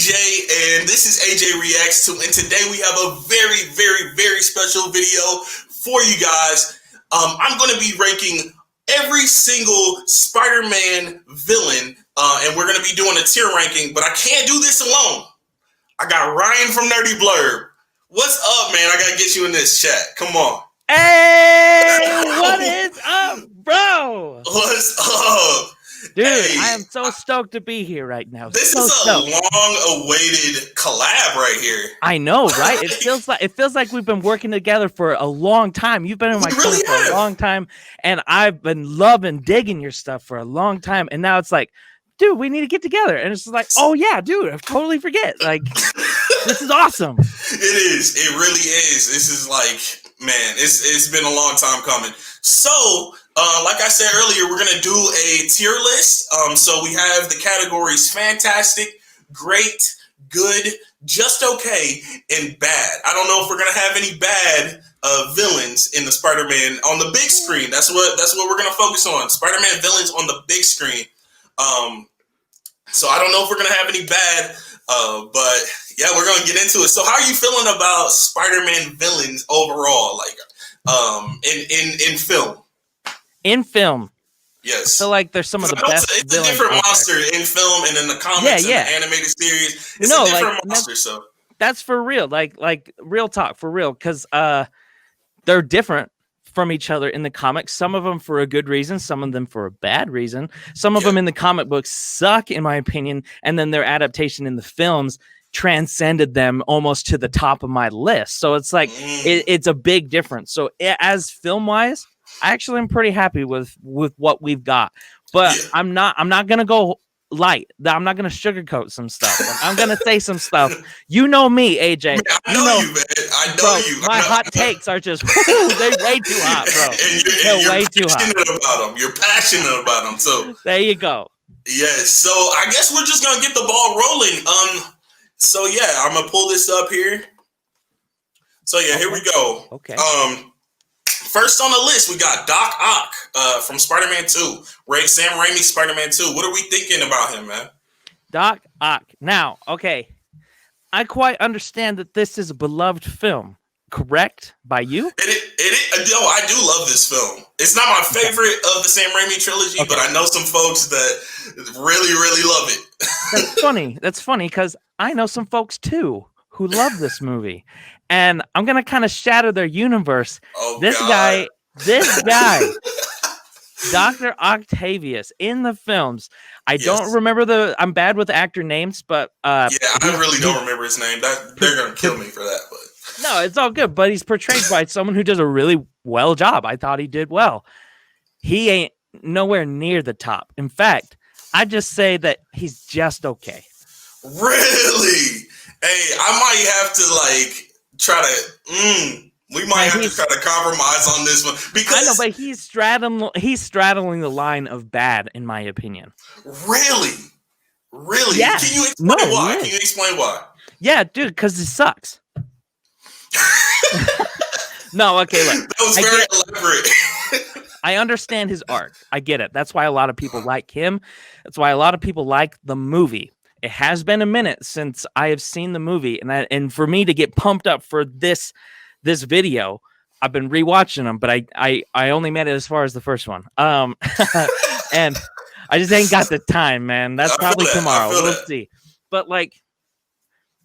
AJ, and this is AJ Reacts 2, and today we have a very, very, very special video for you guys. I'm going to be ranking every single Spider-Man villain, and we're going to be doing a tier ranking, but I can't do this alone. I got Ryan from Nerdy Blurb. What's up, man? I got to get you in this chat. Come on. Hey, what is up, bro? What's up? Dude, hey, I am so stoked to be here right now. This so is a stoked. long-awaited collab right here. I know, right? It feels like we've been working together for a long time. You've been in my corner for a long time, and I've been digging your stuff for a long time. And now it's like, dude, we need to get together. And it's like, oh yeah, dude, I totally forget. Like, this is awesome. It is. It really is. This is like, man, it's been a long time coming. So, like I said earlier, we're going to do a tier list. So we have the categories fantastic, great, good, just okay, and bad. I don't know if we're going to have any bad villains in the Spider-Man on the big screen. That's what we're going to focus on. Spider-Man villains on the big screen. So I don't know if we're going to have any bad, but yeah, we're going to get into it. So how are you feeling about Spider-Man villains overall? Like, in film? In film. Yes. So like there's some of the best it's a different monster in film and in the comics and the animated series. It's a different monster, so that's for real. Like real talk for real, because they're different from each other in the comics. Some of them for a good reason, some of them for a bad reason. Some of them in the comic books suck, in my opinion, and then their adaptation in the films transcended them almost to the top of my list. So it's like it's a big difference. So as film wise, I actually am pretty happy with what we've got, but I'm not gonna go light. I'm not gonna sugarcoat some stuff. I'm gonna say some stuff. You know me, AJ. I know you, man. I know you. My hot takes are just they're way too hot, bro. They're way too hot. You're passionate about them. So there you go. Yes. So I guess we're just gonna get the ball rolling. So yeah, I'm gonna pull this up here. So yeah, here we go. Okay. First on the list, we got Doc Ock from Spider-Man 2. Sam Raimi's Spider-Man 2. What are we thinking about him, man? Doc Ock. Now, okay, I quite understand that this is a beloved film, correct? By you? Yo, I do love this film. It's not my favorite of the Sam Raimi trilogy, but I know some folks that really, really love it. That's funny. That's funny because I know some folks too who love this movie. And I'm going to kind of shatter their universe. Oh, this guy, Dr. Octavius in the films. I don't remember I'm bad with actor names, but yeah, I really don't remember his name. They're going to kill me for that. But no, it's all good. But he's portrayed by someone who does a really well job. I thought he did well. He ain't nowhere near the top. In fact, I just say that he's just okay. Really? Hey, I might have to like try to we might have to try to compromise on this one, because I know, but he's straddling the line of bad, in my opinion. Really? Yeah. Can you explain why? Can you explain why? Yeah, dude, because it sucks. No, okay, look. That was very elaborate. I understand his art. I get it. That's why a lot of people like him. That's why a lot of people like the movie. It has been a minute since I have seen the movie, and for me to get pumped up for this video, I've been rewatching them, but I only made it as far as the first one. And I just ain't got the time, man. That's probably tomorrow. We'll see. But like,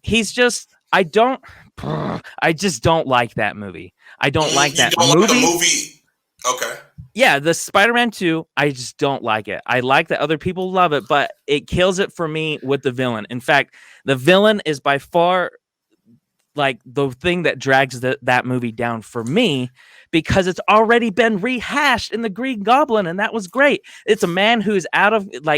he's just I just don't like that movie. I don't like that movie. Like the movie. Okay. Yeah, the Spider-Man 2, I just don't like it. I like that other people love it, but it kills it for me with the villain. In fact, the villain is by far like the thing that drags that movie down for me, because it's already been rehashed in the Green Goblin, and that was great. It's a man who's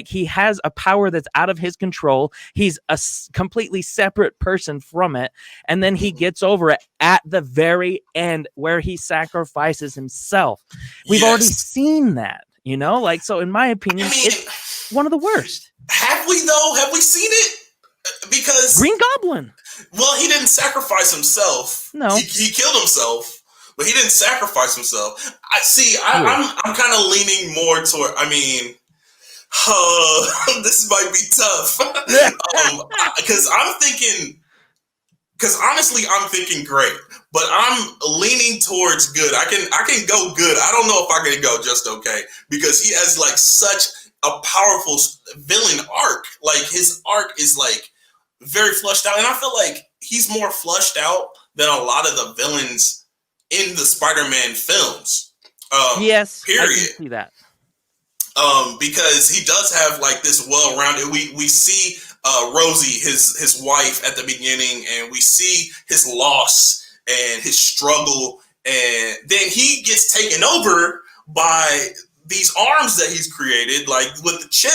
he has a power that's out of his control. He's a completely separate person from it, and then he gets over it at the very end where he sacrifices himself. We've already seen that, so in my opinion, it's one of the worst. Have we though? Have we seen it? Because Green Goblin. Well, he didn't sacrifice himself. No, he killed himself, but he didn't sacrifice himself. I'm kind of leaning more toward. I mean, This might be tough. Because I'm thinking, because honestly, I'm thinking great, but I'm leaning towards good. I can go good. I don't know if I can go just okay, because he has like such a powerful villain arc. Like his arc is like very flushed out, and I feel like he's more flushed out than a lot of the villains in the Spider-Man films. Yes, period. I can see that. Because he does have like this well-rounded. We see Rosie, his wife, at the beginning, and we see his loss and his struggle, and then he gets taken over by these arms that he's created, like with the chip.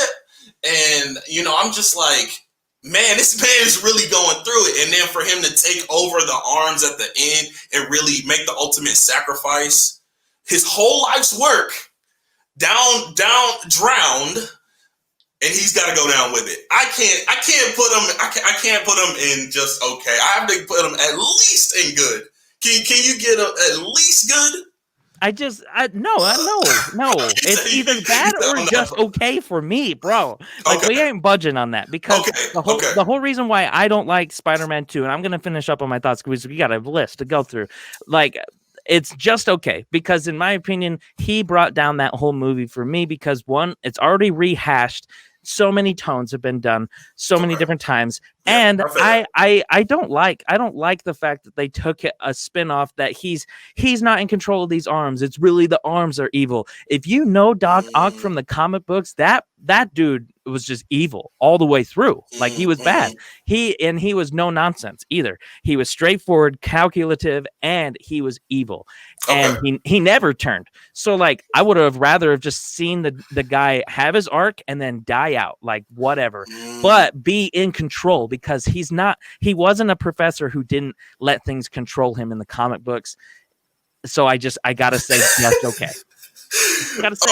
And I'm just like, man, this man is really going through it. And then for him to take over the arms at the end and really make the ultimate sacrifice, his whole life's work drowned, and he's got to go down with it. I can't put him in just okay. I have to put him at least in good. Can you get him at least good? No. It's either bad or just okay for me, bro. Like, we ain't budging on that, because the whole reason why I don't like Spider-Man 2, and I'm gonna finish up on my thoughts because we got a list to go through. Like, it's just okay, because in my opinion, he brought down that whole movie for me, because one, it's already rehashed. So many tones have been done so many different times. And I don't like the fact that they took a spin-off that he's not in control of these arms. It's really the arms are evil. If you know Doc Ock from the comic books, that dude was just evil all the way through. Like, he was bad. He was no nonsense either. He was straightforward, calculative, and he was evil. And he never turned. So like, I would have rather have just seen the guy have his arc and then die out, like whatever, but be in control, because he wasn't a professor who didn't let things control him in the comic books. So I gotta say just okay. Gotta say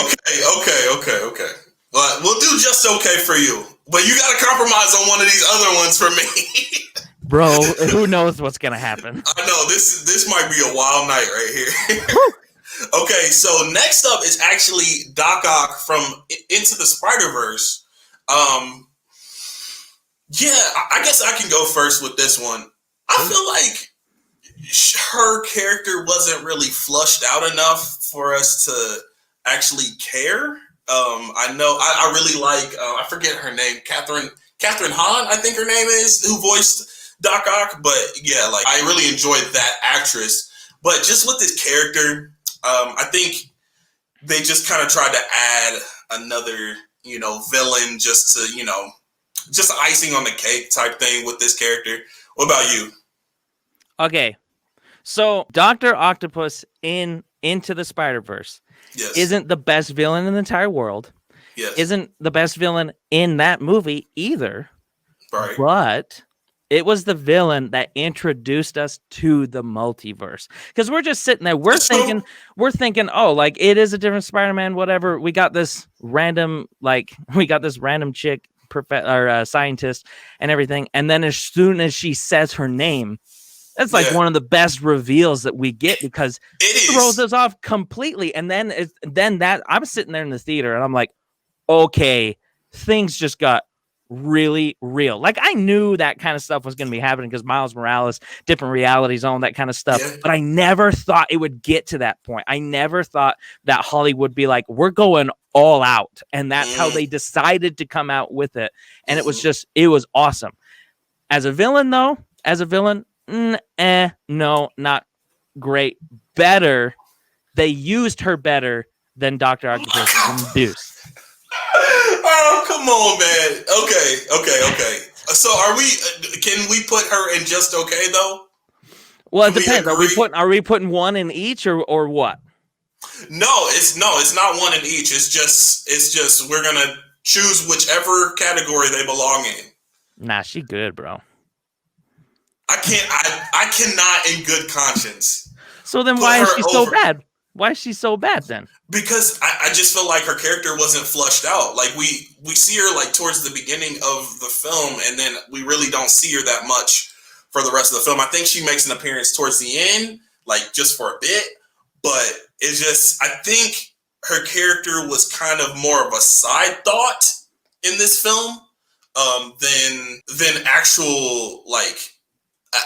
Okay. Well, we'll do just okay for you, but you gotta compromise on one of these other ones for me. Bro, who knows what's gonna happen? I know this might be a wild night right here. Okay, so next up is actually Doc Ock from Into the Spider-Verse. Yeah, I guess I can go first with this one. I feel like her character wasn't really flushed out enough for us to actually care. I know I really like I forget her name, Catherine Hahn, I think her name is, who voiced Doc Ock. But yeah, like, I really enjoyed that actress. But just with this character, I think they just kind of tried to add another, villain just to, just icing on the cake type thing with this character. What about you? Okay, so Dr. Octopus in Into the Spider-Verse isn't the best villain in the entire world. Yes. Isn't the best villain in that movie either. Right. But it was the villain that introduced us to the multiverse. Because we're just sitting there, we're thinking, oh, like, it is a different Spider-Man, whatever. We got this random chick, scientist and everything. And then as soon as she says her name, that's like one of the best reveals that we get, because it throws us off completely. And then I'm sitting there in the theater and I'm like, okay, things just got really real. Like, I knew that kind of stuff was going to be happening because Miles Morales, different reality zone, that kind of stuff. Yeah. But I never thought it would get to that point. I never thought that Hollywood would be like, we're going all out. And that's how they decided to come out with it. And it was awesome. As a villain, though, no, not great. Better. They used her better than Dr. Octopus and Deuce. Oh, come on, man. Okay. So can we put her in just okay, though? Well, it depends. Are we putting one in each or what? No, it's not one in each. It's just we're going to choose whichever category they belong in. Nah, she good, bro. I cannot in good conscience. So then why is she so bad? Why is she so bad then? Because I just feel like her character wasn't flushed out. Like, we see her like towards the beginning of the film, and then we really don't see her that much for the rest of the film. I think she makes an appearance towards the end, like just for a bit, but it's just, I think her character was kind of more of a side thought in this film than actual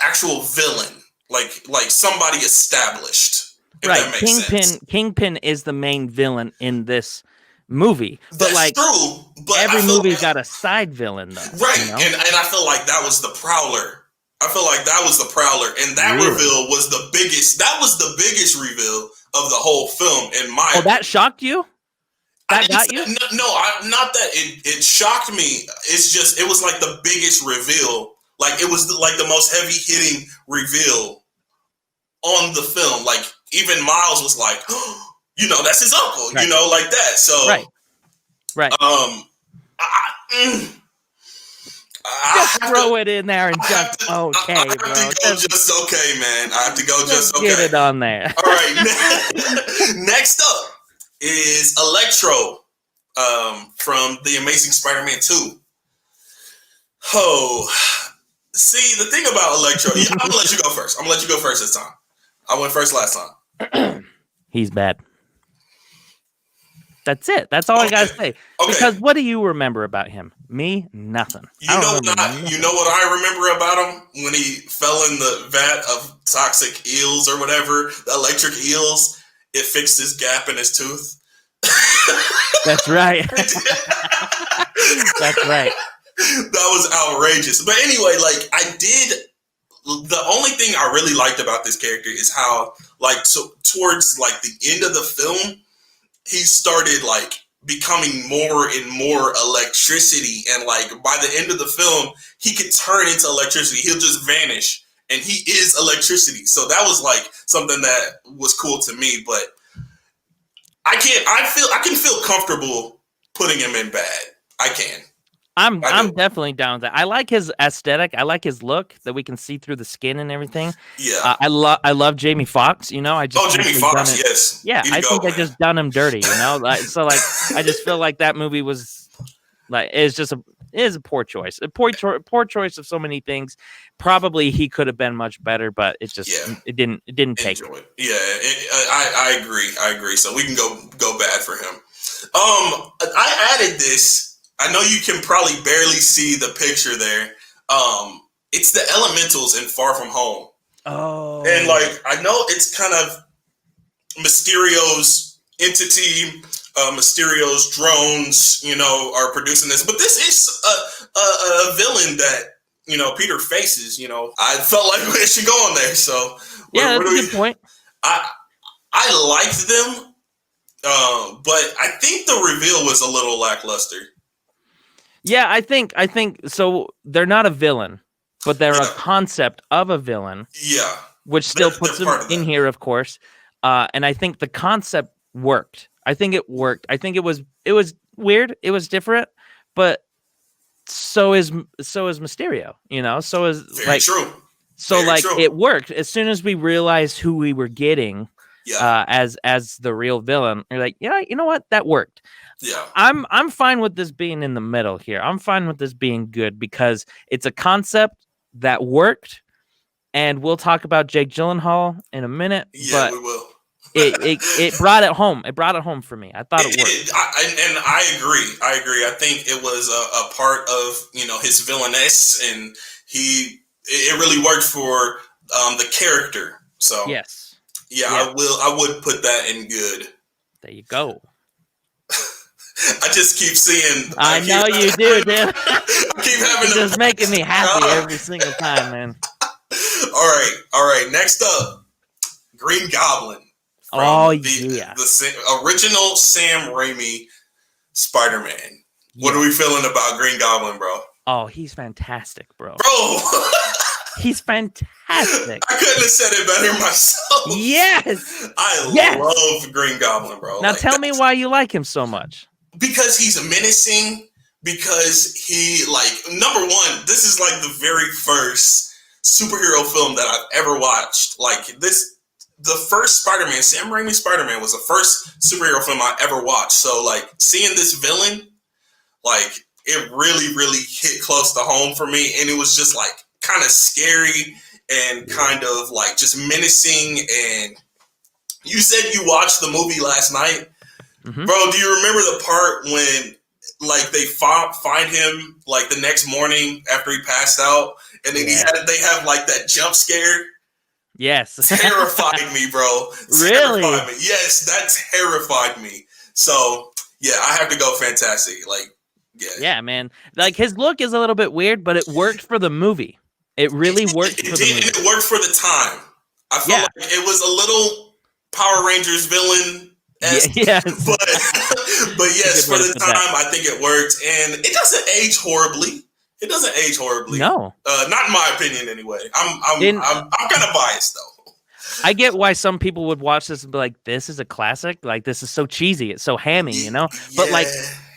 actual villain, like somebody established. If right, that makes sense. Kingpin is the main villain in this movie, but That's like true. But every I feel movie's like, got a side villain though, right, you know? and I feel like that was the Prowler. I feel like that was the Prowler, and that Really? reveal was the biggest. That was the biggest reveal of the whole film, in my opinion. That shocked you? That got you? No, not that it shocked me. It's just it was like the biggest reveal. Like it was like the most heavy hitting reveal on the film. Like even Miles was like, oh, you know, that's his uncle. Right. You know, like that. So right. Just throw it in there and just okay, I have bro. to go just okay, man. I have to go just okay. Get it on there. All right. Next up is Electro from The Amazing Spider-Man 2. Oh, see, the thing about Electro, I'm going to let you go first. I'm going to let you go first this time. I went first last time. He's bad. That's it. That's all I got to say. Okay. Because what do you remember about him? Me? Nothing. You know what I remember about him? When he fell in the vat of toxic eels or whatever, the electric eels, it fixed his gap in his tooth. That's right. That's right. That was outrageous. But anyway, the only thing I really liked about this character is how, towards the end of the film, he started becoming more and more electricity, and by the end of the film, he could turn into electricity. He'll just vanish, and he is electricity. So that was something that was cool to me. But I can feel comfortable putting him in bad. I can. I'm definitely down with that. I like his aesthetic. I like his look that we can see through the skin and everything. Yeah. I love Jamie Foxx. You know, Jamie Foxx. Yes. Yeah, I think I just done him dirty. You know, I just feel like that movie was is a poor choice. A poor choice of so many things. Probably he could have been much better, but it just it didn't take it. Yeah, I agree. So we can go bad for him. I added this. I know you can probably barely see the picture there. It's the elementals in Far From Home. Oh. And I know it's kind of Mysterio's entity, Mysterio's drones, are producing this. But this is a villain that, Peter faces, I felt like it should go on there. So yeah, that's a good point. I liked them, but I think the reveal was a little lackluster. Yeah, I think so. They're not a villain, but they're a concept of a villain. Yeah, which still puts them in here, of course. And I think the concept worked. I think it worked. I think it was weird. It was different, but so is Mysterio. So is very true. So very true. It worked as soon as we realized who we were getting. Yeah. As the real villain, you're like, yeah, you know what, that worked. Yeah, I'm fine with this being in the middle here. I'm fine with this being good because it's a concept that worked, and we'll talk about Jake Gyllenhaal in a minute. Yeah, we will. it brought it home. It brought it home for me. I thought it worked. I agree. I think it was a part of his villainess, and it really worked for the character. So yes, yeah. I would put that in good. There you go. I just keep seeing. I know you do, dude. I keep having. You're just making me happy every single time, man. All right. Next up, Green Goblin. The original Sam Raimi Spider-Man. What are we feeling about Green Goblin, bro? Oh, he's fantastic, bro. He's fantastic. I couldn't have said it better myself. Yes. I love Green Goblin, bro. Now tell me why you like him so much. Because he's menacing. Because he, number one, this is the very first superhero film that I've ever watched. The first Spider-Man, Sam Raimi Spider-Man, was the first superhero film I ever watched. So, seeing this villain, it really, really hit close to home for me. And it was just, kind of scary and kind of, just menacing. And you said you watched the movie last night. Bro, do you remember the part when like they find him like the next morning after he passed out, and then they have like that jump scare? Yes. Terrified me, bro. Really? Terrified me. Yes, that terrified me. So yeah, I have to go fantastic. Like, yeah, man. Like his look is a little bit weird, but it worked for the movie. It really worked for the movie. It worked for the time. I felt like it was a little Power Rangers villain. Yes. but yes, for the time, I think it worked, and it doesn't age horribly. It doesn't age horribly. No, not in my opinion, anyway. I'm kind of biased though. I get why some people would watch this and be like, "This is a classic. Like this is so cheesy. It's so hammy, you know." Yeah.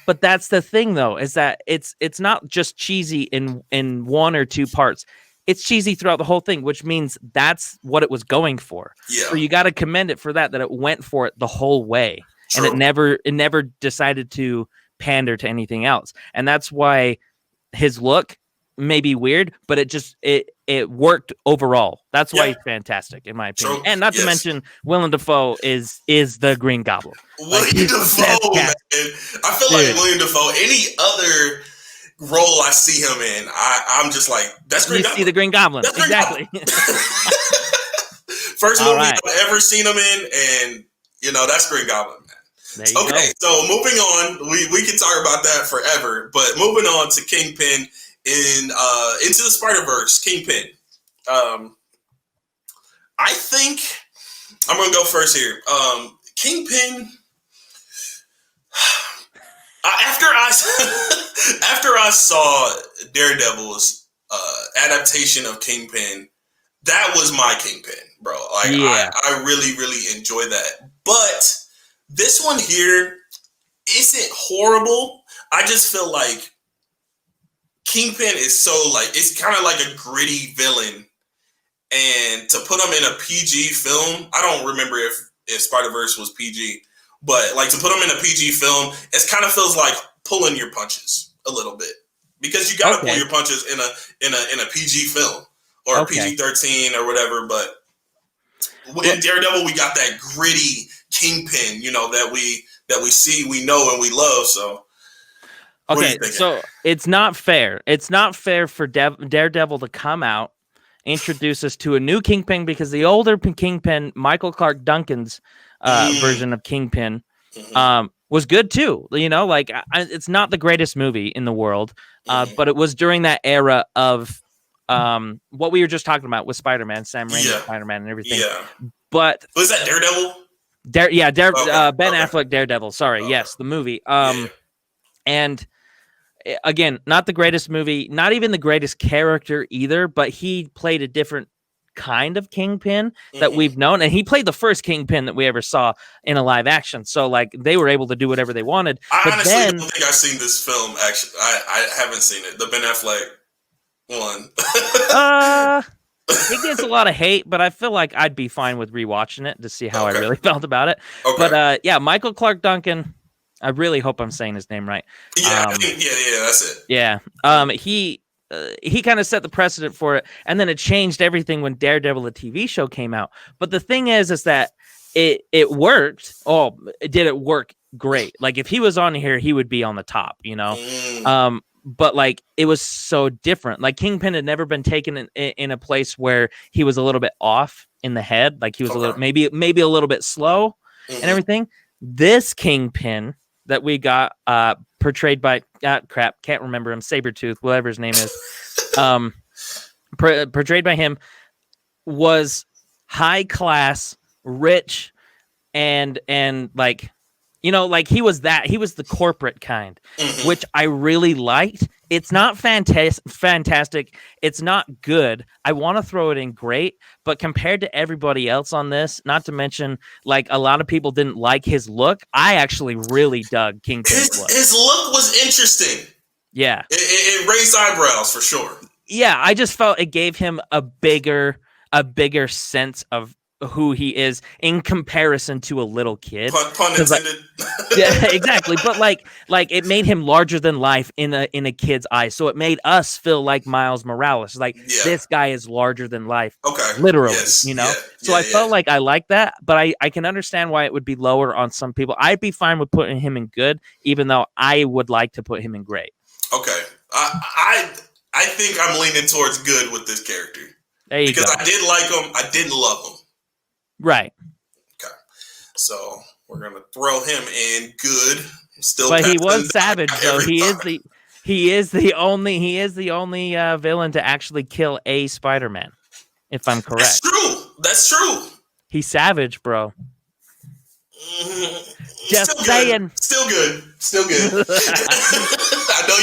But that's the thing though, is that it's not just cheesy in one or two parts. It's cheesy throughout the whole thing, which means that's what it was going for. Yeah. So you got to commend it for that it went for it the whole way. True. And it never decided to pander to anything else. And that's why his look may be weird, but it worked overall. That's why he's fantastic, in my opinion. True. And not to mention, Willem Dafoe is the Green Goblin. William Dafoe, man. I feel like William Dafoe, any other role I see him in, I'm just like, that's Green Goblin. You see the Green Goblin. Exactly. First movie I've ever seen him in, and that's Green Goblin, man. Okay, so moving on, we can talk about that forever, but moving on to Kingpin in Into the Spider-Verse, Kingpin. I think I'm gonna go first here. Kingpin. After I saw Daredevil's adaptation of Kingpin, that was my Kingpin, bro. Like I really, really enjoy that. But this one here isn't horrible. I just feel like Kingpin is so it's kind of like a gritty villain, and to put him in a PG film, I don't remember if Spider-Verse was PG. But to put them in a PG film, it kind of feels like pulling your punches a little bit, because you got to pull your punches in a PG film or a PG-13 or whatever. But in Daredevil, we got that gritty Kingpin, that we see, we know, and we love. So so it's not fair. It's not fair for Daredevil to come out, introduce us to a new Kingpin, because the older Kingpin, Michael Clark Duncan's version of Kingpin was good too. It's not the greatest movie in the world, but it was during that era of what we were just talking about with Spider-Man, Sam Raimi's Spider-Man and everything. Yeah. But was that Daredevil? Ben Affleck Daredevil. Sorry, yes, the movie. And again, not the greatest movie, not even the greatest character either, but he played a different kind of Kingpin that we've known, and he played the first Kingpin that we ever saw in a live action, so they were able to do whatever they wanted. I honestly don't think I've seen this film. Actually, I haven't seen it, the Ben Affleck one. It gets a lot of hate, but I feel like I'd be fine with rewatching it to see how I really felt about it. But Michael Clark Duncan, I really hope I'm saying his name right. That's it. Yeah. He kind of set the precedent for it, and then it changed everything when Daredevil, the TV show, came out. But the thing is that it worked. Oh, did it work great? If he was on here, he would be on the top, But it was so different. Kingpin had never been taken in a place where he was a little bit off in the head. He was a little maybe a little bit slow and everything. This Kingpin that we got portrayed by can't remember him, Sabretooth, whatever his name is, portrayed by him, was high class, rich, and he was the corporate kind, which I really liked. It's not fantastic. It's not good. I want to throw it in great, but compared to everybody else on this, not to mention, a lot of people didn't like his look. I actually really dug Kingpin's look. His look was interesting. Yeah. It raised eyebrows for sure. Yeah, I just felt it gave him a bigger sense of who he is in comparison to a little kid. Pun 'Cause, like, intended. yeah, exactly. But like it made him larger than life in a kid's eyes. So it made us feel like Miles Morales. Like Yeah. this guy is larger than life. Okay. Literally, Yes. you know? Yeah. So I felt like I like that, but I can understand why it would be lower on some people. I'd be fine with putting him in good, even though I would like to put him in great. Okay. I think I'm leaning towards good with this character. There you go. Because I did like him. I didn't love him. Right. Okay. So we're gonna throw him in good. Still, but he was savage though. Time. He is the only villain to actually kill a Spider-Man, if I'm correct. That's true. He's savage, bro. Just still saying. Good. Still good. I know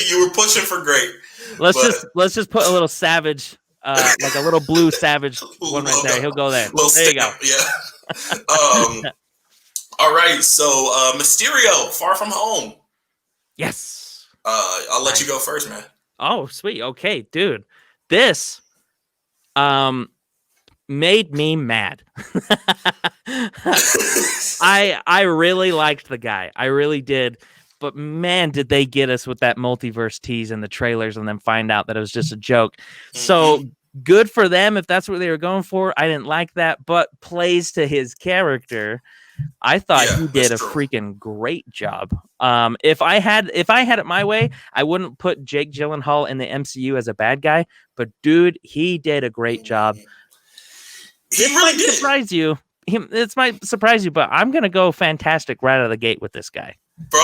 you were pushing for great. Let's just put a little savage, like a little blue savage one right there. He'll go there. There you go. Yeah. All right. So Mysterio, Far From Home. Yes. I'll let you go first, man. Oh, sweet. Okay, dude. This made me mad. I really liked the guy. I really did. But man, did they get us with that multiverse tease in the trailers and then find out that it was just a joke. So good for them if that's what they were going for. I didn't like that, but plays to his character. I thought he did a freaking great job. If I had it my way, I wouldn't put Jake Gyllenhaal in the MCU as a bad guy, but dude, he did a great job. This might surprise you. This might surprise you, but I'm gonna go fantastic right out of the gate with this guy. Bro.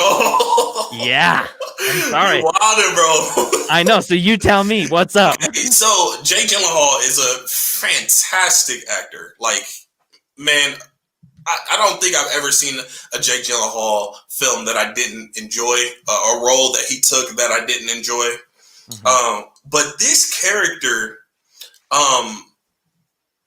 Yeah. I'm sorry. You're wildin', bro. I know. So you tell me what's up. Okay, so Jake Gyllenhaal is a fantastic actor. Like, man, I don't think I've ever seen a Jake Gyllenhaal film that I didn't enjoy, a role that he took that I didn't enjoy. But this character,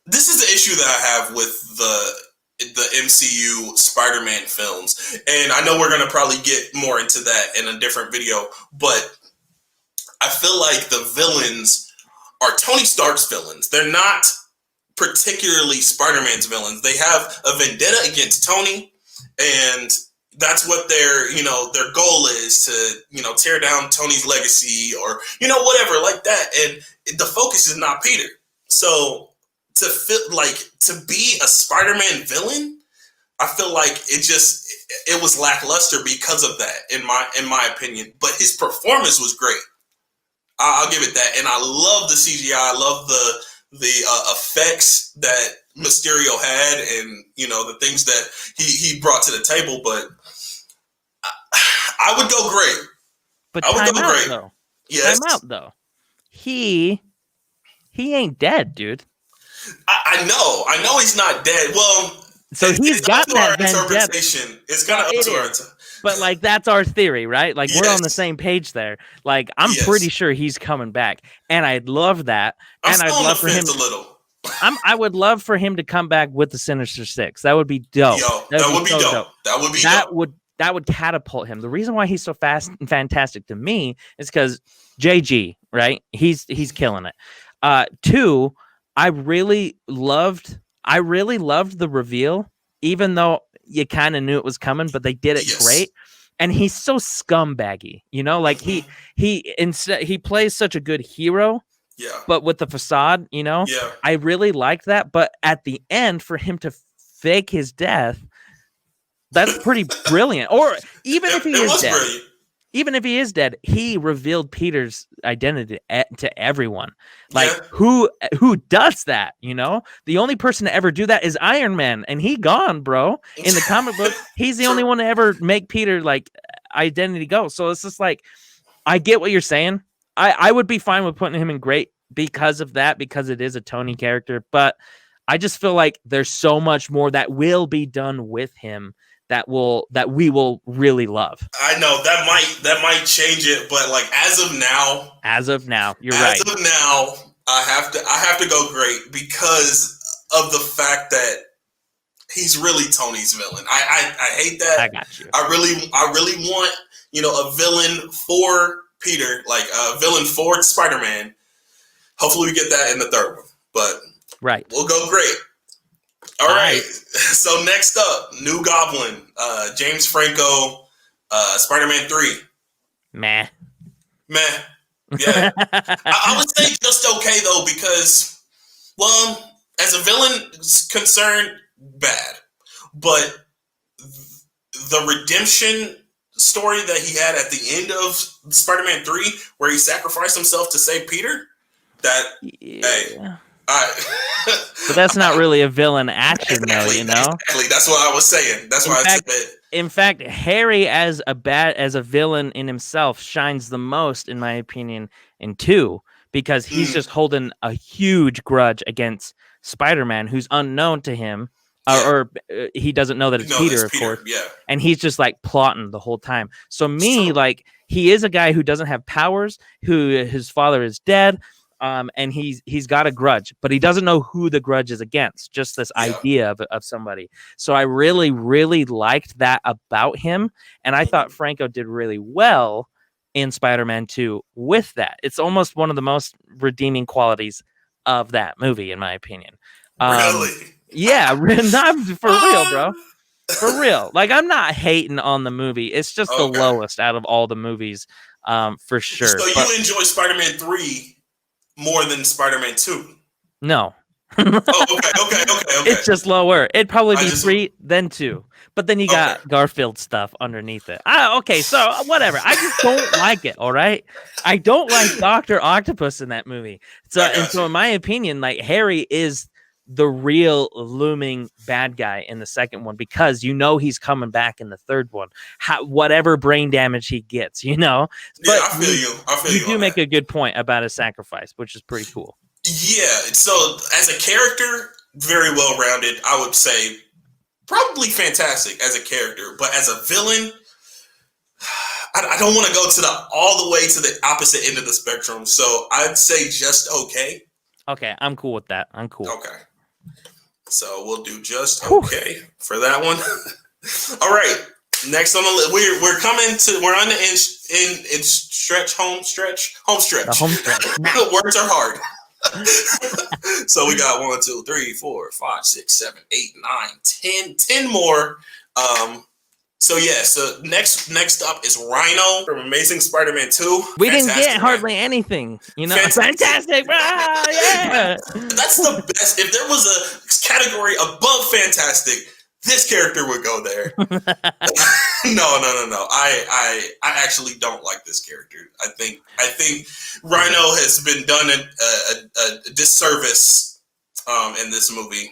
this is the issue that I have with the MCU Spider-Man films. And I know we're going to probably get more into that in a different video, but I feel like the villains are Tony Stark's villains. They're not particularly Spider-Man's villains. They have a vendetta against Tony, and that's what their goal is to, tear down Tony's legacy or, whatever like that. And the focus is not Peter. So to be a Spider-Man villain, I feel like it was lackluster because of that, in my opinion. But his performance was great. I'll give it that. And I love the CGI. I love the effects that Mysterio had, and the things that he brought to the table. But I would go great. But time out though. Yes. Time out though. He ain't dead, dude. I know he's not dead. Well, so he's got that vendetta. It's kind of up to our But like that's our theory, right? Like we're on the same page there. Like I'm pretty sure he's coming back, and I'd love that. And I'd love for him a little. I would love for him to come back with the Sinister Six. That would be dope. That would be dope. That would be dope. That would catapult him. The reason why he's so fast and fantastic to me is because JG, right? He's killing it. Two, I really loved the reveal, even though you kind of knew it was coming, but they did it great. And he's so scumbaggy, like he plays such a good hero. Yeah. But with the facade, I really liked that. But at the end, for him to fake his death, that's pretty brilliant. Or even if he is dead, brilliant. Even if he is dead, he revealed Peter's identity to everyone. Like who does that? The only person to ever do that is Iron Man, and he gone, bro. In the comic book, he's the only one to ever make Peter like identity go. So it's just like, I get what you're saying. I would be fine with putting him in great because of that, because it is a Tony character. But I just feel like there's so much more that will be done with him that we will really love. I know that might change it, but like as of now, you're right. As of now, I have to go great because of the fact that he's really Tony's villain. I hate that. I got you. I really want a villain for Peter, like a villain for Spider-Man. Hopefully we get that in the third one, but right, we'll go great. All right. So next up, new Goblin, James Franco, Spider-Man 3. Meh. Yeah. I would say just okay though, because, well, as a villain concerned, bad. But the redemption story that he had at the end of Spider-Man 3, where he sacrificed himself to save Peter, that, yeah. But that's not really a villain action, though, you know? Exactly. That's what I was saying. That's why I said it. In fact, Harry as a villain in himself shines the most, in my opinion, in 2, because he's just holding a huge grudge against Spider-Man, who's unknown to him, or he doesn't know that it's Peter, of course. Yeah. And he's just like plotting the whole time. So like, he is a guy who doesn't have powers, who his father is dead. And he's got a grudge, but he doesn't know who the grudge is against, just this idea of somebody. So I really, really liked that about him. And I thought Franco did really well in Spider-Man 2 with that. It's almost one of the most redeeming qualities of that movie, in my opinion. Really? Yeah, not for real, bro. For real. Like, I'm not hating on the movie. It's just the lowest out of all the movies, for sure. So you enjoy Spider-Man 3 more than Spider-Man 2? No. Okay. It's just lower. It'd probably be 3, then 2. But then you got Garfield stuff underneath it. Okay, so whatever. I just don't like it, all right? I don't like Dr. Octopus in that movie. So in my opinion, like, Harry is the real looming bad guy in the second one, because you know he's coming back in the third one. Whatever brain damage he gets, you know? But yeah, I feel you. You do make a good point about his sacrifice, which is pretty cool. Yeah, so as a character, very well rounded. I would say probably fantastic as a character, but as a villain, I don't want to go all the way to the opposite end of the spectrum. So I'd say just okay. Okay, I'm cool with that. I'm cool. Okay. So we'll do just okay for that one. All right. Next on the list, we're on the home stretch. The home stretch. Words are hard. So we got 1, 2, 3, 4, 5, 6, 7, 8, 9, 10 more. So next up is Rhino from Amazing Spider-Man 2. We didn't get hardly anything, you know. Fantastic, bro. Yeah. That's the best. If there was a category above fantastic, this character would go there. No. I actually don't like this character. I think Rhino has been done a disservice in this movie.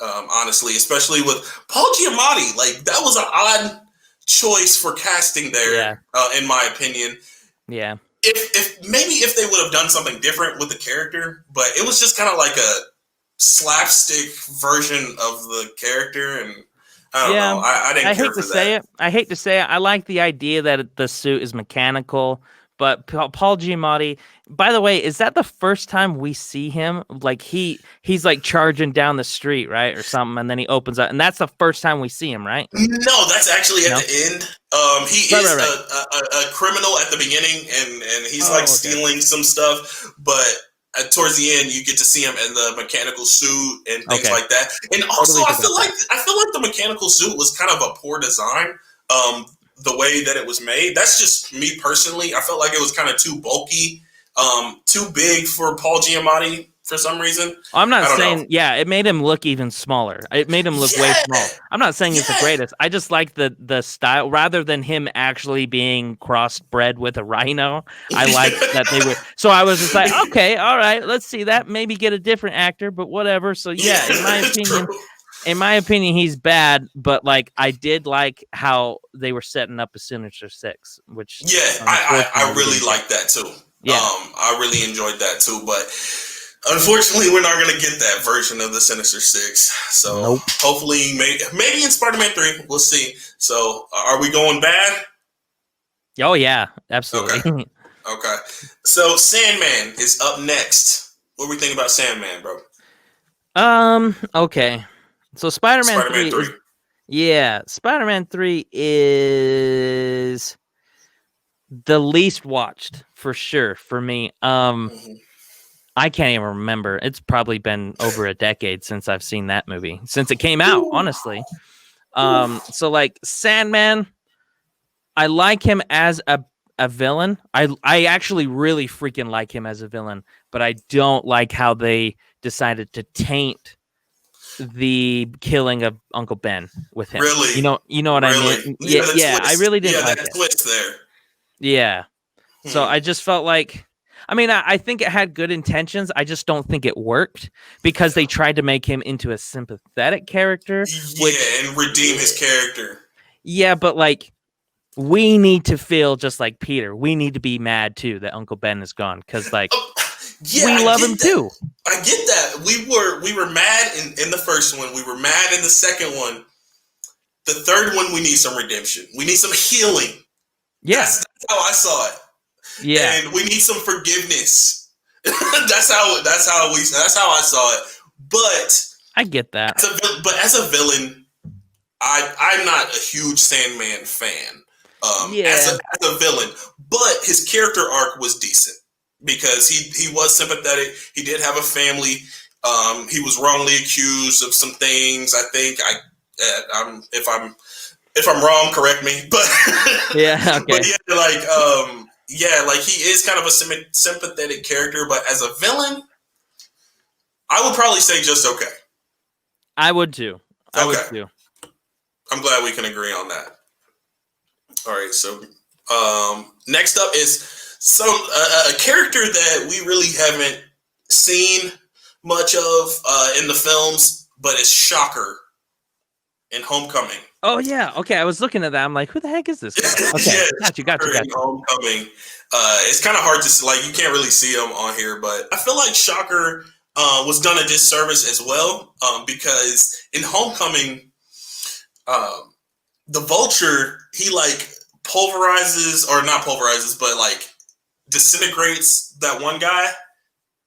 Honestly, especially with Paul Giamatti. Like, that was an odd choice for casting there, in my opinion. Yeah. If they would have done something different with the character, but it was just kind of like a slapstick version of the character, and I don't know. I didn't care for that. I hate to say it. I like the idea that the suit is mechanical, but Paul Giamatti. By the way, is that the first time we see him? Like, he's like charging down the street, right, or something, and then he opens up, and that's the first time we see him, right? No, that's actually at the end. He is a criminal at the beginning, and he's stealing some stuff, but towards the end, you get to see him in the mechanical suit and things like that. And also, I feel like the mechanical suit was kind of a poor design. The way that it was made. That's just me personally. I felt like it was kind of too bulky, too big for Paul Giamatti for some reason. I'm not saying, it made him look even smaller. It made him look way small. I'm not saying it's the greatest. I just like the style, rather than him actually being crossbred with a rhino. I like that they were. So I was just like, okay, all right, let's see that. Maybe get a different actor, but whatever. So in my opinion. In my opinion, he's bad, but like, I did like how they were setting up a Sinister Six, which I really like that too. Yeah, I really enjoyed that too, but unfortunately, we're not gonna get that version of the Sinister Six. So hopefully, maybe in Spider-Man 3, we'll see. So are we going bad? Oh yeah, absolutely. Okay. So Sandman is up next. What do we think about Sandman, bro? Okay. So Spider-Man 3. Spider-Man 3 is the least watched for sure for me. I I can't even remember. It's probably been over a decade since I've seen that movie, since it came out, honestly. So like Sandman, I like him as a villain. I actually really freaking like him as a villain, but I don't like how they decided to taint the killing of Uncle Ben with him. Really? You know what I mean? Yeah, I really didn't like it. Twist there. Yeah. So I just felt like, I mean, I think it had good intentions. I just don't think it worked because they tried to make him into a sympathetic character. And redeem his character. Yeah, but like, we need to feel just like Peter. We need to be mad too that Uncle Ben is gone because like we love him too. I get that. We were mad in the first one. We were mad in the second one. The third one, we need some redemption. We need some healing. Yeah, that's how I saw it. Yeah, and we need some forgiveness. that's how I saw it. But I get that. As a villain, I'm not a huge Sandman fan. As a villain, but his character arc was decent because he was sympathetic. He did have a family. He was wrongly accused of some things. I think if I'm wrong, correct me. But yeah, okay. But like he is kind of a sympathetic character. But as a villain, I would probably say just okay. I would too. I would too. I'm glad we can agree on that. All right, so next up is a character that we really haven't seen much of in the films, but it's Shocker in Homecoming. Oh yeah, okay. I was looking at that. I'm like, who the heck is this guy? Okay, got you. In Homecoming, it's kind of hard to see. Like, you can't really see him on here, but I feel like Shocker was done a disservice as well because in Homecoming, the Vulture, he like but like disintegrates that one guy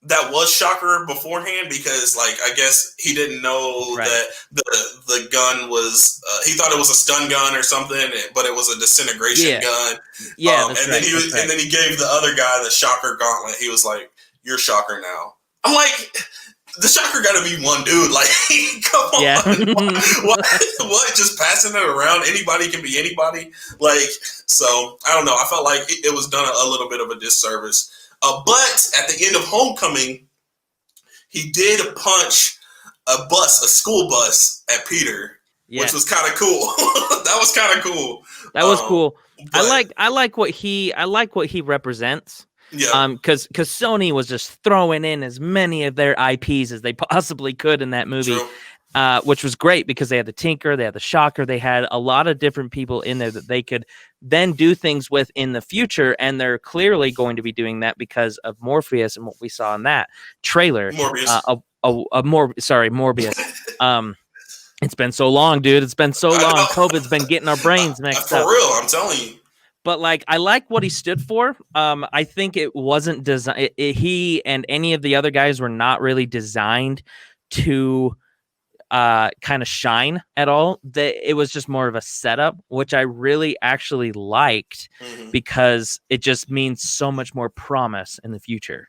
that was Shocker beforehand because like I guess he didn't know that the gun was he thought it was a stun gun or something, but it was a disintegration gun. Yeah, and then he gave the other guy the Shocker gauntlet. He was like, "You're Shocker now." I'm like, the Shocker got to be one dude. Like, come on. Yeah. What? Just passing it around? Anybody can be anybody. Like, so I don't know. I felt like it was done a little bit of a disservice. But at the end of Homecoming, he did punch a school bus at Peter, which was kind of cool. That was kind of cool. That was cool. I like what he represents. Yeah. Because Sony was just throwing in as many of their IPs as they possibly could in that movie, which was great because they had the Tinker, they had the Shocker, they had a lot of different people in there that they could then do things with in the future, and they're clearly going to be doing that because of Morpheus and what we saw in that trailer. Morbius. Morbius. It's been so long, dude. It's been so long. COVID's been getting our brains mixed up. For real, I'm telling you. But like, I like what he stood for. I think it wasn't designed. He and any of the other guys were not really designed to kind of shine at all. It was just more of a setup, which I really actually liked because it just means so much more promise in the future.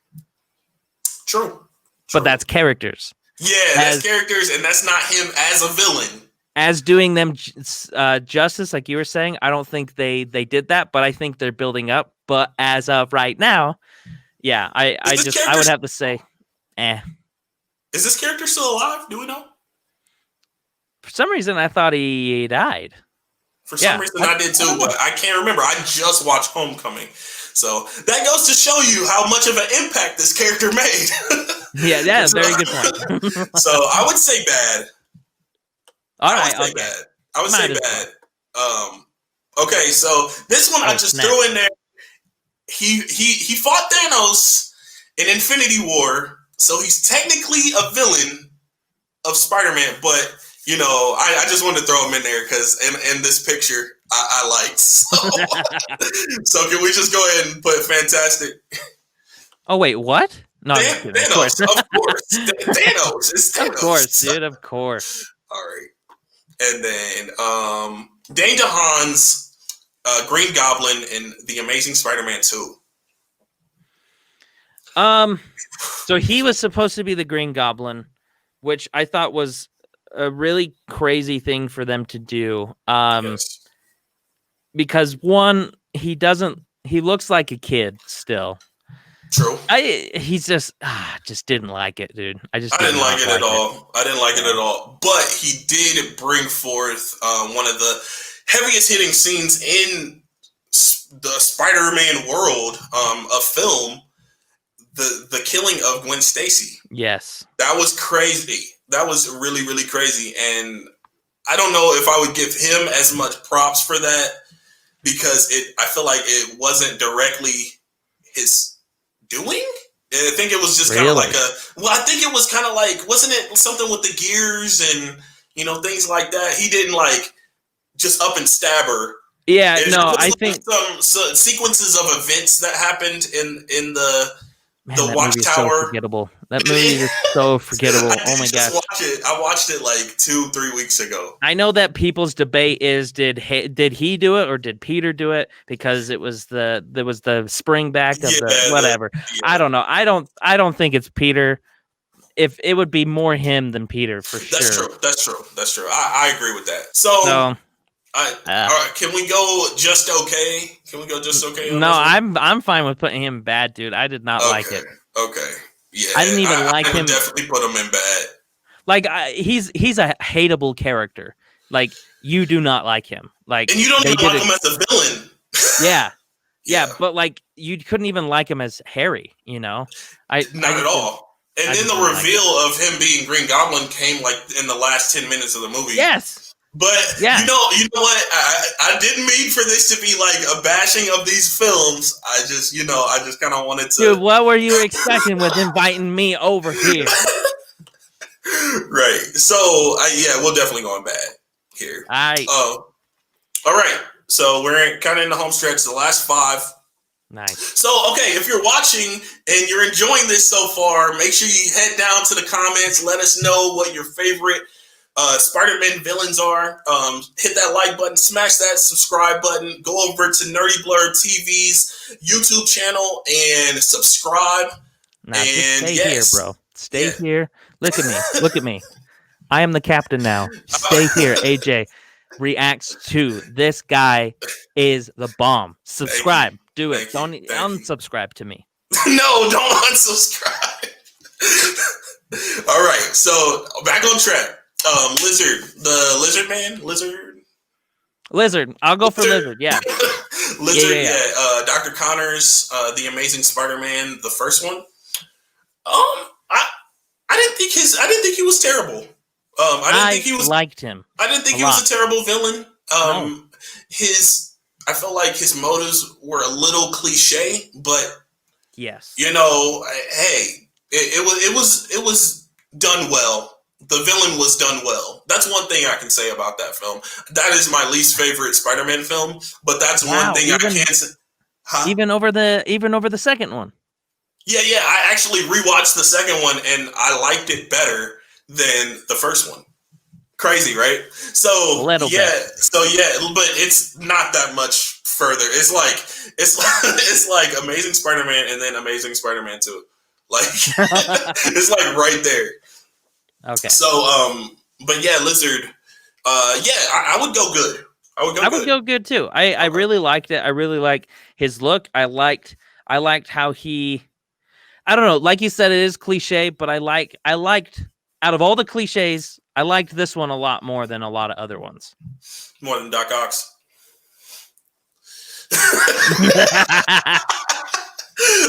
True. But that's characters. Yeah, that's characters, and that's not him as a villain. As doing them justice, like you were saying, I don't think they did that, but I think they're building up. But as of right now, yeah, I would have to say, Is this character still alive? Do we know? For some reason, I thought he died. For some reason, I did too, but I can't remember. I just watched Homecoming. So that goes to show you how much of an impact this character made. Yeah, very good point. So I would say bad. All right, I would say bad. Okay, so this one I just threw in there. He fought Thanos in Infinity War, so he's technically a villain of Spider-Man. But you know, I just wanted to throw him in there because in this picture I liked. So can we just go ahead and put Fantastic? Oh wait, what? No, Thanos, of course. Thanos. It's Thanos. Of course, dude. Of course. All right. And then Dane DeHaan's Green Goblin in The Amazing Spider-Man 2. So he was supposed to be the Green Goblin, which I thought was a really crazy thing for them to do. Yes. Because one, he looks like a kid still. True. He's just didn't like it, dude. I didn't like it at all. I didn't like it at all. But he did bring forth one of the heaviest hitting scenes in the Spider-Man world of film. The killing of Gwen Stacy. Yes. That was crazy. That was really, really crazy. And I don't know if I would give him as much props for that because I feel like it wasn't directly his doing. I think it was just kind of like I think it was kind of like, wasn't it something with the gears and, things like that? He didn't like just up and stab her. Yeah, no, I think some sequences of events that happened in the that Watchtower. So forgettable. That movie is so forgettable. Oh my gosh! I watched it like 2-3 weeks ago. I know that people's debate is did he do it or did Peter do it, because there was the spring back of the whatever. I don't know. I don't think it's Peter. If it would be more him than Peter for sure. That's true. I agree with that. So all right, can we go just okay? No, I'm fine with putting him bad, dude. I did not like it. Okay. Yeah. I didn't even like him. Definitely put him in bad. Like he's a hateable character. Like you do not like him. Like, and you don't even like him as a villain. Yeah, but like you couldn't even like him as Harry. Not at all. And then the reveal of him being Green Goblin came like in the last 10 minutes of the movie. Yes. But you know what? I didn't mean for this to be like a bashing of these films. I just kind of wanted to. Dude, what were you expecting with inviting me over here? Right. So we'll definitely go in bad here. All right. So we're kind of in the home stretch. The last 5. Nice. So, okay, if you're watching and you're enjoying this so far, make sure you head down to the comments. Let us know what your favorite Spider-Man villains are. Hit that like button, smash that subscribe button, go over to NerdyBlurbTV's YouTube channel and subscribe. Now, just stay here, bro. Stay here. Look at me. I am the captain now. Stay here, AJ. Reacts 2. This guy is the bomb. Subscribe. Do it. Don't unsubscribe to me. No, don't unsubscribe. All right, so back on track. Lizard. I'll go for Lizard. Yeah. Lizard. Yeah. Dr. Connors, the Amazing Spider-Man, the first one. I didn't think he was terrible. I liked him. I didn't think he was a terrible villain. No. I felt like his motives were a little cliche, but yes, hey, it was done well. The villain was done well. That's one thing I can say about that film. That is my least favorite Spider-Man film, but that's one thing I can't say. Huh? Even over the second one. Yeah. I actually rewatched the second one and I liked it better than the first one. Crazy, right? So but it's not that much further. It's like Amazing Spider-Man and then Amazing Spider-Man 2. Like it's like right there. Okay. So but yeah, Lizard. I would go good. I would go good too. I really liked it. I really like his look. I liked how he, I don't know, like you said, it is cliche, but I liked out of all the cliches, I liked this one a lot more than a lot of other ones. More than Doc Ock.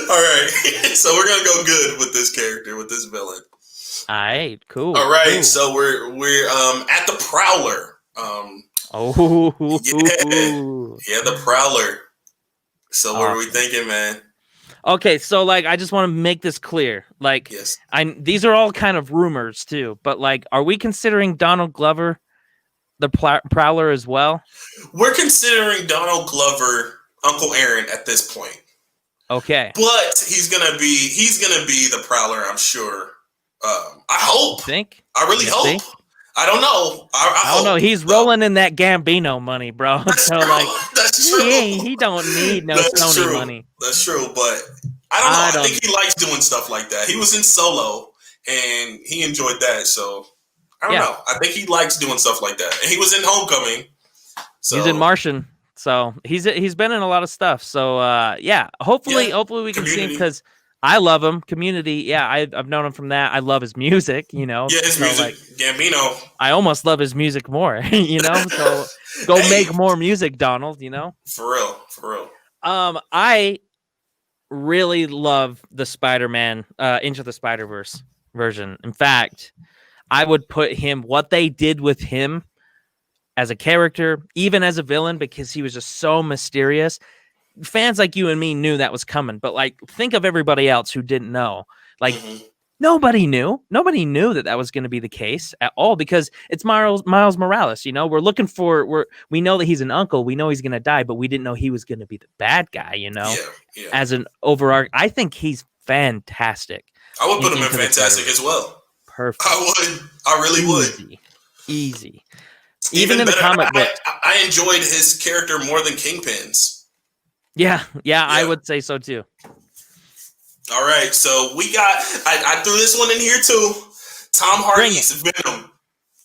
All right. So we're gonna go good with this character, with this villain. All right, cool. All right, cool. So we're at the Prowler. The Prowler. So what are we thinking, man? Okay, so like I just want to make this clear. Like, yes. These are all kind of rumors too, but like, are we considering Donald Glover the Prowler as well? We're considering Donald Glover Uncle Aaron at this point. Okay, but he's gonna be the Prowler, I'm sure. I hope. You think? I really hope. Think? I don't know. I don't know. He's rolling in that Gambino money, bro. That's so true. Like, that's true. He don't need no Sony money. That's true, but I don't know. I think he likes doing stuff like that. He was in Solo, and he enjoyed that. So I don't know. I think he likes doing stuff like that. And he was in Homecoming. So he's in Martian. So he's been in a lot of stuff. So hopefully we can see him because I love him. Community, I've known him from that. I love his music, you know. Yeah, his music, like, Gambino. I almost love his music more, you know. So go make more music, Donald. You know. For real. I really love the Spider-Man Into the Spider-Verse version. In fact, I would put him what they did with him as a character, even as a villain, because he was just so mysterious. Fans like you and me knew that was coming, but like, think of everybody else who didn't know. Like, nobody knew that was going to be the case at all, because it's Miles Morales. You know, we know that he's an uncle. We know he's going to die, but we didn't know he was going to be the bad guy. You know, as an overarch, I think he's fantastic. I would put him in fantastic as well. Perfect. I would. I really would. Easy. Even in the comic book, I enjoyed his character more than Kingpin's. Yeah, I would say so too. All right, so we got. I threw this one in here too. Tom Hardy's Venom.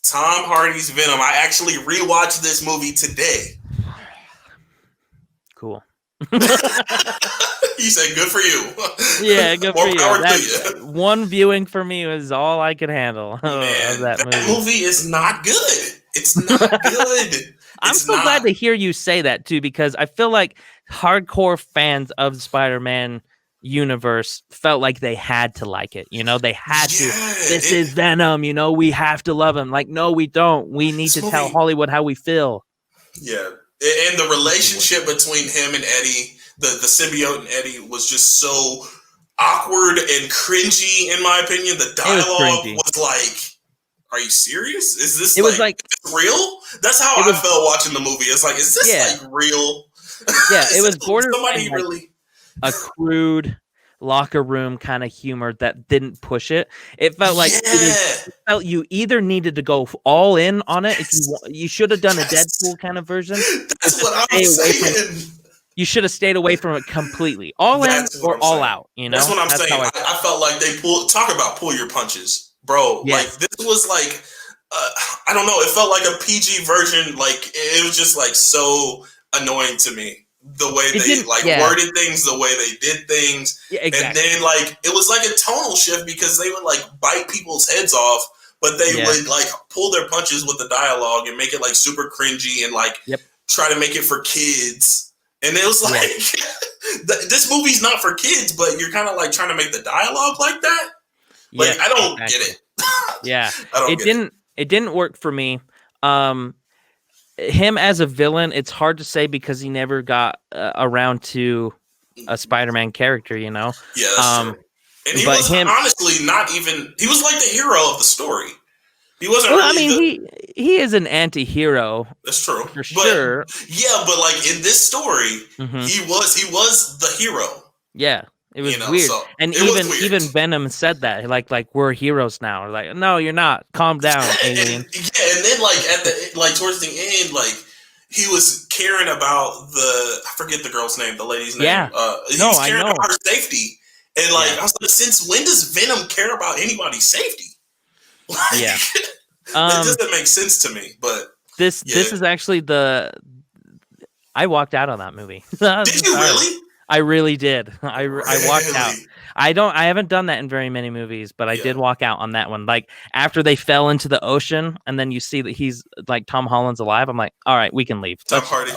Tom Hardy's Venom. I actually rewatched this movie today. Cool. You said good for you. Yeah, good More for you. power to you. One viewing for me was all I could handle. Man, of that movie is not good. It's not good. I'm so glad to hear you say that too, because I feel like hardcore fans of the Spider-Man universe felt like they had to like it. You know, they had to. This is Venom. You know, we have to love him. Like, no, we don't. We need to tell Hollywood how we feel. Yeah, and the relationship between him and Eddie, the symbiote and Eddie, was just so awkward and cringy, in my opinion. The dialogue was like, are you serious? Is this real? That's how I felt watching the movie. It's like, is this like real? Yeah, it was borderline somebody really a crude locker room kind of humor that didn't push it. It felt like it felt you either needed to go all in on it. If you should have done a Deadpool kind of version. That's what I'm saying. You should have stayed away from it completely. All in or all out. You know, that's what I'm saying. I felt like they talk about pull your punches, bro. Like, this was like, I don't know. It felt like a PG version. Like, it was just like so annoying to me. The way they worded things, the way they did things. Yeah, exactly. And then like it was like a tonal shift, because they would like bite people's heads off, but they would like pull their punches with the dialogue and make it like super cringy and like try to make it for kids. And it was like this movie's not for kids, but you're kind of like trying to make the dialogue like that. Like, I don't get it. Yeah. It didn't work for me. Him as a villain, it's hard to say because he never got around to a Spider-Man character, you know? Yeah, that's true. And he was honestly not even... He was like the hero of the story. He wasn't really... I mean, he is an anti-hero. That's true. For sure. Yeah, but like in this story, he was the hero. Yeah. It was weird. So and even Venom said that. Like we're heroes now. Like, no, you're not. Calm down, alien. And then like towards the end, like he was caring about I forget the girl's name, the lady's name. Yeah. He was caring about her safety. And like I was like, since when does Venom care about anybody's safety? Like, it doesn't make sense to me. But this is actually I walked out on that movie. Did you really? I really did. I walked out. I haven't done that in very many movies, but I did walk out on that one. Like after they fell into the ocean and then you see that he's like Tom Holland's alive. I'm like, all right, we can leave. Tom Hardy.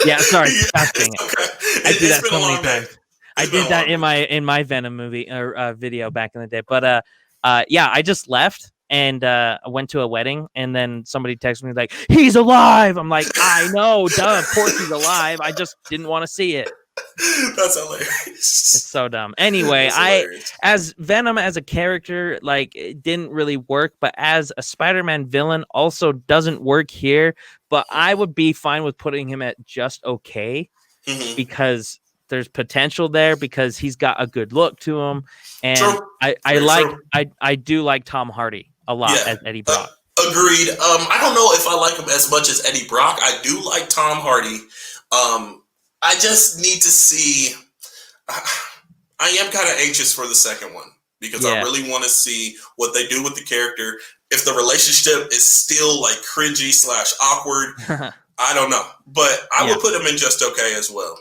Yeah, sorry. Dang it. Okay. I do that so many times. I did that in my Venom movie or video back in the day. But I just left and went to a wedding, and then somebody texted me like, he's alive. I'm like, I know, duh, of course he's alive. I just didn't want to see it. That's hilarious. It's so dumb. Anyway, as Venom as a character, like, it didn't really work, but as a Spider-Man villain also doesn't work here. But I would be fine with putting him at just okay, because there's potential there, because he's got a good look to him, and I do like Tom Hardy a lot as Eddie Brock. Agreed. I don't know if I like him as much as Eddie Brock. I do like Tom Hardy. I just need to see. I am kind of anxious for the second one because I really want to see what they do with the character. If the relationship is still like cringy / awkward, I don't know, but I would put him in just okay as well.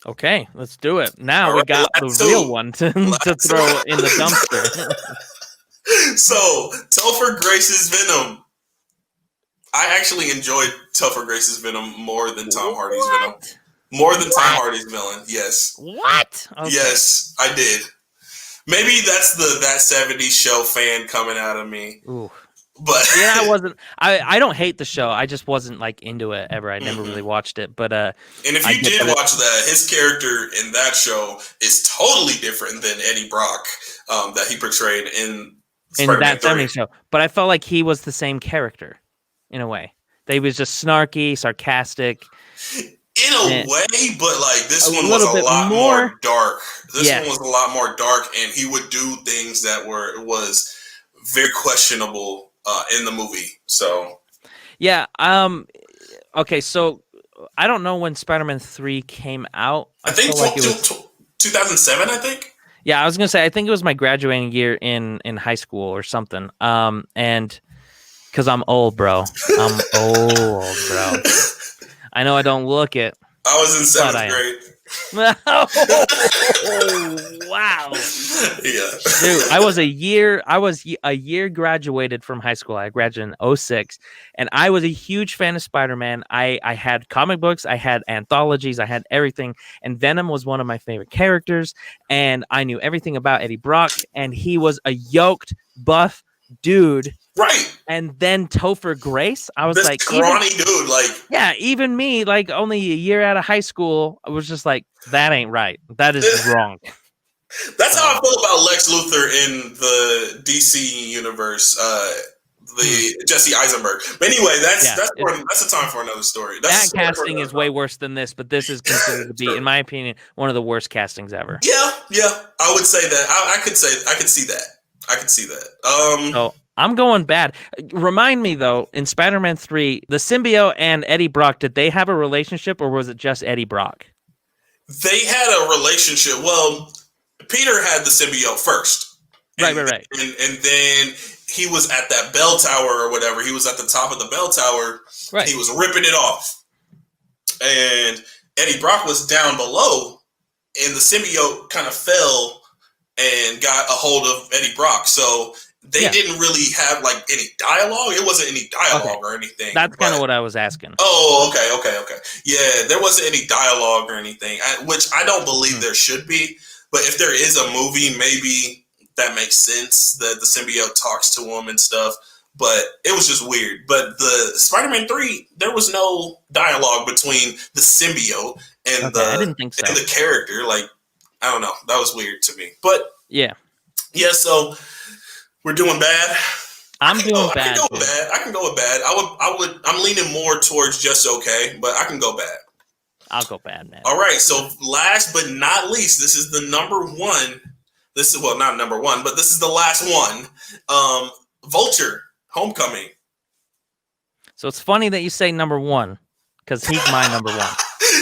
Okay, let's do it. Now we got the real one to throw in the dumpster. So, Topher Grace's Venom. I actually enjoyed Topher Grace's Venom more than Tom Hardy's Venom. More than Tom Hardy's villain, yes. What? Okay. Yes, I did. Maybe that's the That 70s Show fan coming out of me. Ooh. But yeah, I wasn't. I don't hate the show. I just wasn't like into it ever. I never really watched it. But and if you did watch that, his character in that show is totally different than Eddie Brock that he portrayed in That 70s Show. But I felt like he was the same character in a way. They was just snarky, sarcastic. In a way, but like this one was a lot more dark. This one was a lot more dark, and he would do things that was very questionable in the movie. So yeah, okay, so I don't know when Spider-Man 3 came out. I think it was 2007, I think. Yeah, I was gonna say I think it was my graduating year in high school or something. And because I'm old, bro. I'm old, bro. I know I don't look it. I was in 7th grade. Oh, wow. Yeah. Dude, I was a year graduated from high school. I graduated in 06, and I was a huge fan of Spider-Man. I had comic books, I had anthologies, I had everything, and Venom was one of my favorite characters, and I knew everything about Eddie Brock, and he was a yoked, buff dude. Right. And then Topher Grace, I was this like, scrawny dude, like, yeah, even me, like only a year out of high school, I was just like, that ain't right. That is wrong. That's how I feel about Lex Luthor in the DC universe, the Jesse Eisenberg. But anyway, that's a time for another story. That casting is way worse than this, but this is considered to be, in my opinion, one of the worst castings ever. Yeah, I would say that. I could see that. I could see that. So I'm going bad. Remind me though, in Spider-Man 3, the symbiote and Eddie Brock, did they have a relationship, or was it just Eddie Brock? They had a relationship. Well, Peter had the symbiote first. Right. And then he was at that bell tower or whatever. He was at the top of the bell tower. Right. He was ripping it off. And Eddie Brock was down below, and the symbiote kind of fell and got a hold of Eddie Brock. So they didn't really have like any dialogue. It wasn't any dialogue or anything. That's kind of what I was asking. Oh, okay. Yeah, there wasn't any dialogue or anything, which I don't believe there should be. But if there is a movie, maybe that makes sense that the symbiote talks to him and stuff. But it was just weird. But the Spider-Man 3, there was no dialogue between the symbiote and I didn't think so. And the character. Like, I don't know. That was weird to me. But yeah. So we're doing bad. I'm doing bad. I can go with bad. I'm leaning more towards just okay, but I can go bad. I'll go bad, man. All right. So last but not least, this is the number one. This is, well, not number one, but this is the last one. Vulture, Homecoming. So it's funny that you say number one, because he's my number one.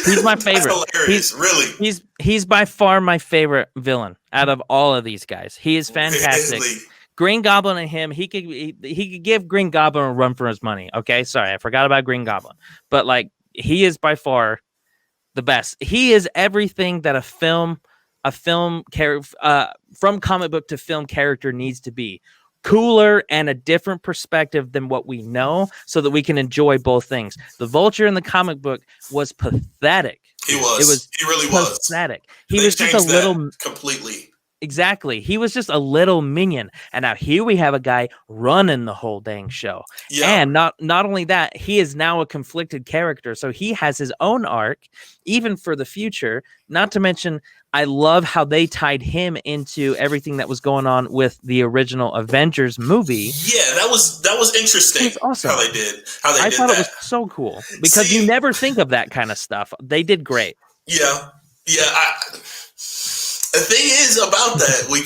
He's my favorite. That's hilarious, He's by far my favorite villain out of all of these guys. He is fantastic. Really? Green Goblin and him, he could give Green Goblin a run for his money. Okay, sorry, I forgot about Green Goblin, but like he is by far the best. He is everything that a film from comic book to film character needs to be. Cooler and a different perspective than what we know, so that we can enjoy both things. The Vulture in the comic book was pathetic. He was. He really was pathetic. He was just a little completely. Exactly. He was just a little minion. And now here we have a guy running the whole dang show. Yeah. And not only that, he is now a conflicted character. So he has his own arc, even for the future. Not to mention, I love how they tied him into everything that was going on with the original Avengers movie. Yeah, that was interesting. It's awesome. How they did that. It was so cool. Because you never think of that kind of stuff. They did great. Yeah. The thing is about that, we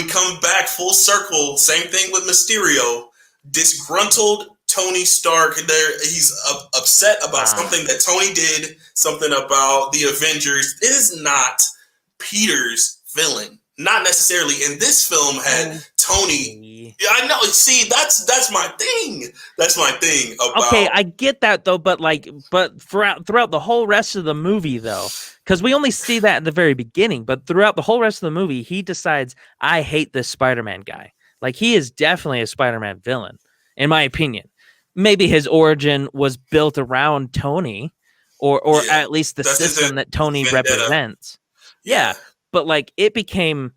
come back full circle. Same thing with Mysterio. Disgruntled Tony Stark. He's upset about something that Tony did. Something about the Avengers. It is not Peter's villain. Not necessarily in this film had Tony. Yeah, I know. See, that's my thing. That's my thing about. Okay, I get that though, but throughout the whole rest of the movie though, because we only see that at the very beginning, but throughout the whole rest of the movie, he decides I hate this Spider-Man guy. Like he is definitely a Spider-Man villain, in my opinion. Maybe his origin was built around Tony, or at least the system that Tony represents. Yeah, but like it became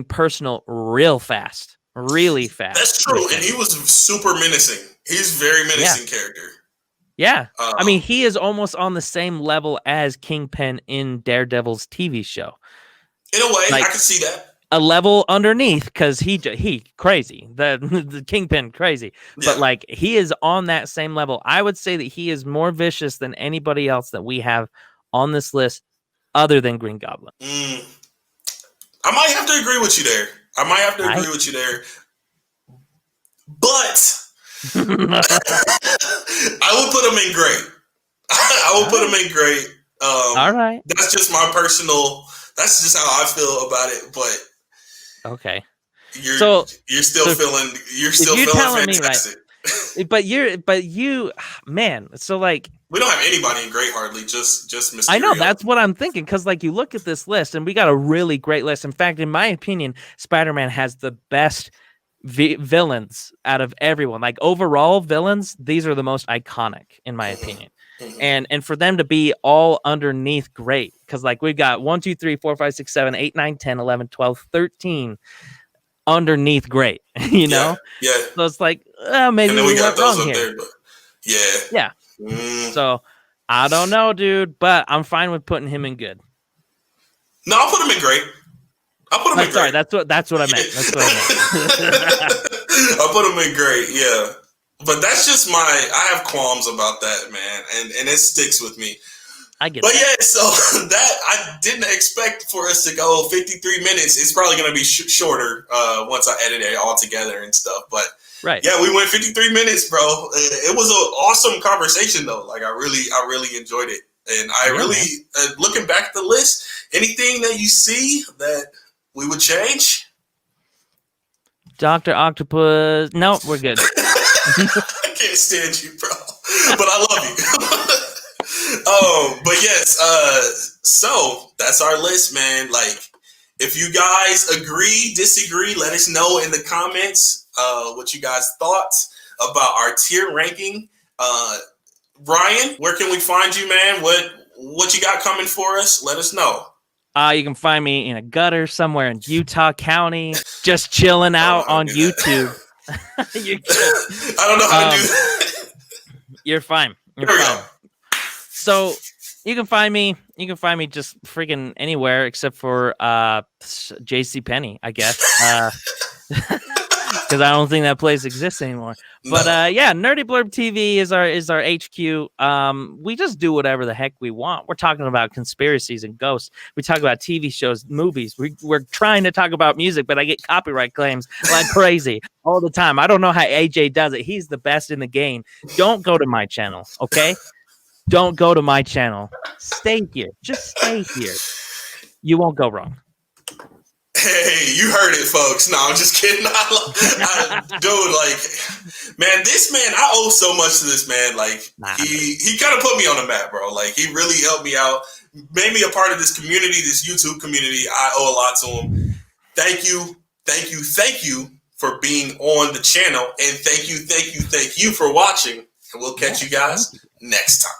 personal real fast, really fast. That's true, and he was super menacing. He's a very menacing character. Yeah, I mean, he is almost on the same level as Kingpin in Daredevil's TV show. In a way, like, I can see that. A level underneath, because he crazy, the Kingpin crazy, but like he is on that same level. I would say that he is more vicious than anybody else that we have on this list, other than Green Goblin. I might have to agree with you there. But I would put him in great. I would put him in great. All right. That's just my personal. That's just how I feel about it. But okay, you're still feeling fantastic. Right? but you, man. So like, we don't have anybody in great hardly. Just Mysterio. I know, that's what I'm thinking, because like you look at this list and we got a really great list. In fact, in my opinion, Spider-Man has the best villains out of everyone. Like overall villains, these are the most iconic in my opinion. And for them to be all underneath great, because like we've got 1, 2, 3, 4, 5, 6, 7, 8, 9, 10, 11, 12, 13 underneath great, you know? Yeah. So it's like, maybe we got those up there, but yeah. So I don't know, dude, but I'm fine with putting him in good. No, I'll put him in great. Sorry, that's what I meant. That's what I meant. I'll put him in great, yeah. But that's just I have qualms about that, man, and it sticks with me. I get but that. Yeah, so that I didn't expect for us to go 53 minutes. It's probably going to be shorter once I edit it all together and stuff. But right, yeah, we went 53 minutes, bro. It was an awesome conversation, though. Like I really enjoyed it, and I really looking back at the list. Anything that you see that we would change? Dr. Octopus. No, we're good. I can't stand you, bro. But I love you. But yes, so that's our list, man. Like, if you guys agree, disagree, let us know in the comments what you guys thought about our tier ranking. Ryan, where can we find you, man? What you got coming for us? Let us know. You can find me in a gutter somewhere in Utah County, just chilling out on YouTube. I don't know how to do that. You're fine. You're fine. So you can find me just freaking anywhere except for JCPenney, I guess. Because I don't think that place exists anymore. But yeah, NerdyBlurbTV is our HQ. We just do whatever the heck we want. We're talking about conspiracies and ghosts. We talk about TV shows, movies. We're trying to talk about music, but I get copyright claims like crazy all the time. I don't know how AJ does it. He's the best in the game. Don't go to my channel, okay? Don't go to my channel. Stay here. Just stay here. You won't go wrong. Hey, you heard it, folks. No, I'm just kidding. Dude, like, man, this man, I owe so much to this man. Like, he kind of put me on the map, bro. Like, he really helped me out, made me a part of this community, this YouTube community. I owe a lot to him. Thank you for being on the channel, and thank you for watching. And we'll catch you guys next time.